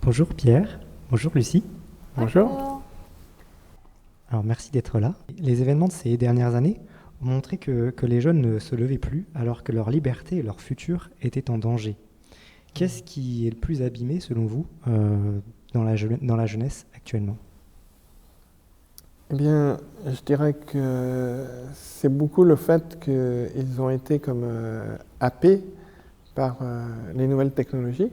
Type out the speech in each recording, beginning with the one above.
Bonjour Pierre, bonjour Lucie. Bonjour. Alors merci d'être là. Les événements de ces dernières années ont montré que les jeunes ne se levaient plus alors que leur liberté et leur futur étaient en danger. Qu'est-ce qui est le plus abîmé selon vous dans la jeunesse actuellement ? Eh bien, je dirais que c'est beaucoup le fait qu'ils ont été comme happés par les nouvelles technologies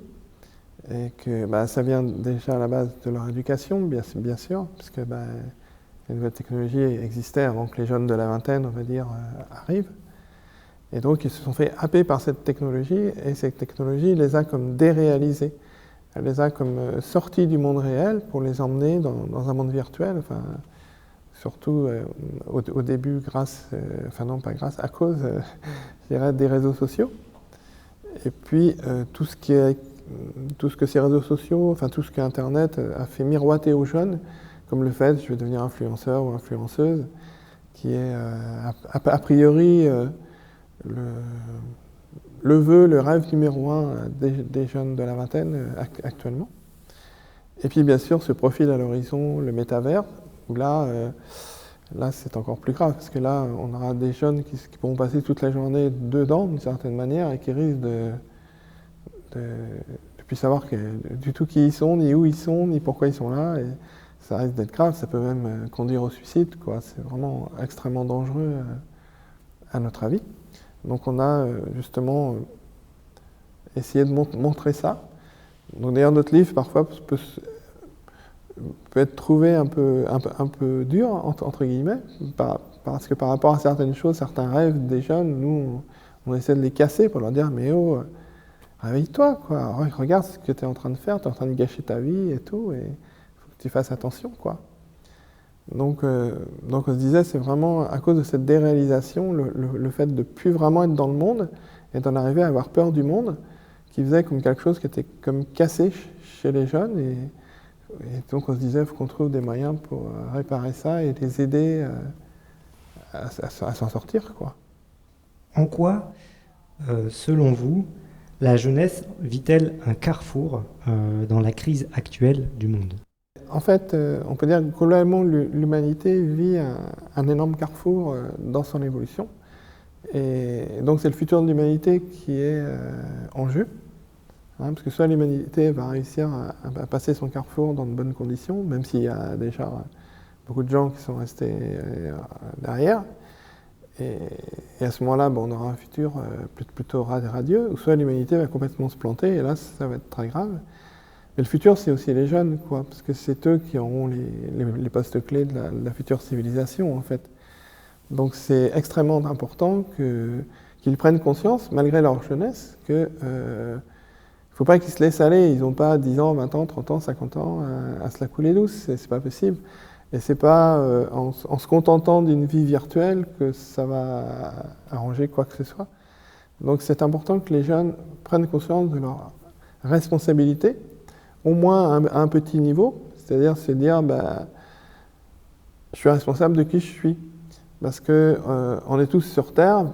et que ça vient déjà à la base de leur éducation, bien sûr, puisque les nouvelles technologies existaient avant que les jeunes de la vingtaine, on va dire, arrivent. Et donc, ils se sont fait happer par cette technologie et cette technologie les a comme déréalisés. Elle les a comme sortis du monde réel pour les emmener dans un monde virtuel. Enfin, surtout au début à cause, je dirais, des réseaux sociaux. Et puis tout ce que ces réseaux sociaux, enfin tout ce que Internet a fait miroiter aux jeunes, comme le fait, je vais devenir influenceur ou influenceuse, qui est a priori le vœu, le rêve numéro un des jeunes de la vingtaine actuellement. Et puis bien sûr, ce profil à l'horizon, le métavers, où là c'est encore plus grave, parce que là, on aura des jeunes qui pourront passer toute la journée dedans, d'une certaine manière, et qui risquent de plus savoir du tout qui ils sont, ni où ils sont, ni pourquoi ils sont là, et ça risque d'être grave, ça peut même conduire au suicide, quoi. C'est vraiment extrêmement dangereux à notre avis. Donc on a justement essayé de montrer ça. Donc d'ailleurs notre livre parfois peut être trouvé un peu dur, entre guillemets, parce que par rapport à certaines choses, certains rêves des jeunes, nous, on essaie de les casser pour leur dire « mais oh, réveille-toi, quoi, regarde ce que tu es en train de faire, tu es en train de gâcher ta vie et tout, et il faut que tu fasses attention, quoi ». Donc on se disait, c'est vraiment à cause de cette déréalisation, le fait de ne plus vraiment être dans le monde, et d'en arriver à avoir peur du monde, qui faisait comme quelque chose qui était comme cassé chez les jeunes, et donc on se disait, il faut qu'on trouve des moyens pour réparer ça et les aider à s'en sortir, quoi. En quoi, selon vous, la jeunesse vit-elle un carrefour dans la crise actuelle du monde ? En fait, on peut dire que globalement, l'humanité vit un énorme carrefour dans son évolution. Et donc c'est le futur de l'humanité qui est en jeu. Parce que soit l'humanité va réussir à passer son carrefour dans de bonnes conditions, même s'il y a déjà beaucoup de gens qui sont restés derrière, et à ce moment-là, on aura un futur plutôt radieux, ou soit l'humanité va complètement se planter, et là, ça va être très grave. Mais le futur, c'est aussi les jeunes, quoi, parce que c'est eux qui auront les postes clés de la future civilisation, en fait. Donc c'est extrêmement important qu'ils prennent conscience, malgré leur jeunesse, que il ne faut pas qu'ils se laissent aller, ils n'ont pas 10 ans, 20 ans, 30 ans, 50 ans à se la couler douce, c'est pas possible. Et c'est pas en se contentant d'une vie virtuelle que ça va arranger quoi que ce soit. Donc c'est important que les jeunes prennent conscience de leur responsabilité, au moins à un petit niveau, c'est-à-dire se dire, je suis responsable de qui je suis. Parce qu'on est tous sur Terre,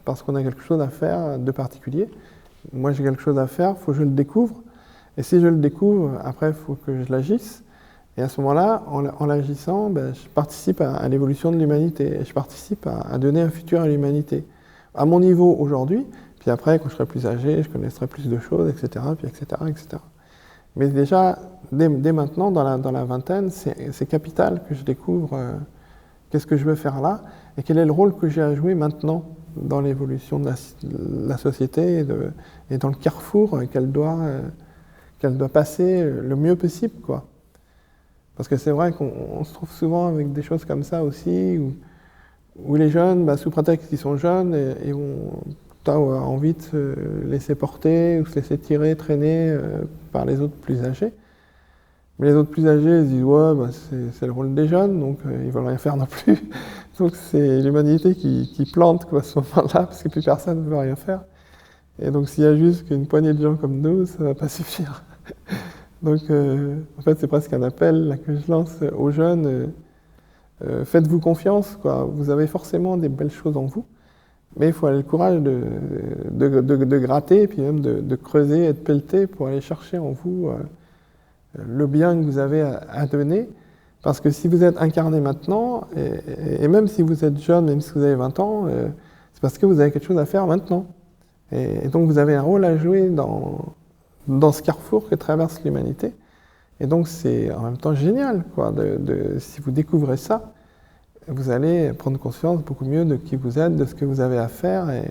parce qu'on a quelque chose à faire de particulier. Moi, j'ai quelque chose à faire, il faut que je le découvre. Et si je le découvre, après, il faut que je l'agisse. Et à ce moment-là, en l'agissant, je participe à l'évolution de l'humanité. Et je participe à donner un futur à l'humanité. À mon niveau aujourd'hui, puis après, quand je serai plus âgé, je connaîtrai plus de choses, etc., puis etc., etc. Mais déjà, dès maintenant, dans la vingtaine, c'est capital que je découvre qu'est-ce que je veux faire là, et quel est le rôle que j'ai à jouer maintenant dans l'évolution de la société et dans le carrefour qu'elle doit passer le mieux possible, quoi. Parce que c'est vrai qu'on se trouve souvent avec des choses comme ça aussi, où les jeunes, sous prétexte qu'ils sont jeunes, et ont envie de se laisser porter ou se laisser tirer, traîner par les autres plus âgés. Mais les autres plus âgés, ils se disent, ouais, c'est le rôle des jeunes, donc ils ne veulent rien faire non plus. Donc c'est l'humanité qui plante, quoi, à ce moment-là, parce que plus personne ne veut rien faire. Et donc s'il y a juste qu'une poignée de gens comme nous, ça ne va pas suffire. Donc en fait, c'est presque un appel là, que je lance aux jeunes. Faites-vous confiance, quoi. Vous avez forcément des belles choses en vous, mais il faut avoir le courage de gratter, et puis même de creuser et de pelleter pour aller chercher en vous le bien que vous avez à donner. Parce que si vous êtes incarné maintenant, et même si vous êtes jeune, même si vous avez 20 ans, c'est parce que vous avez quelque chose à faire maintenant. Et donc vous avez un rôle à jouer dans ce carrefour que traverse l'humanité. Et donc c'est en même temps génial, quoi, si vous découvrez ça, vous allez prendre conscience beaucoup mieux de qui vous êtes, de ce que vous avez à faire, et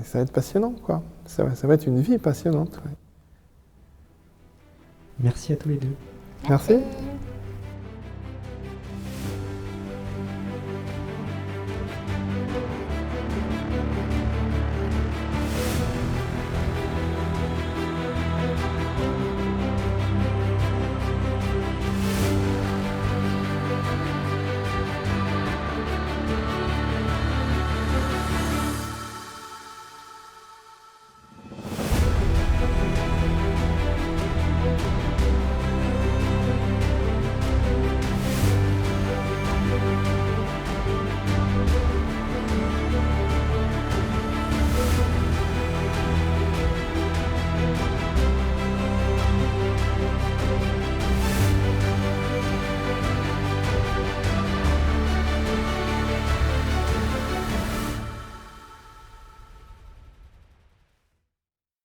ça va être passionnant, quoi. Ça va être une vie passionnante. Ouais. Merci à tous les deux. Merci.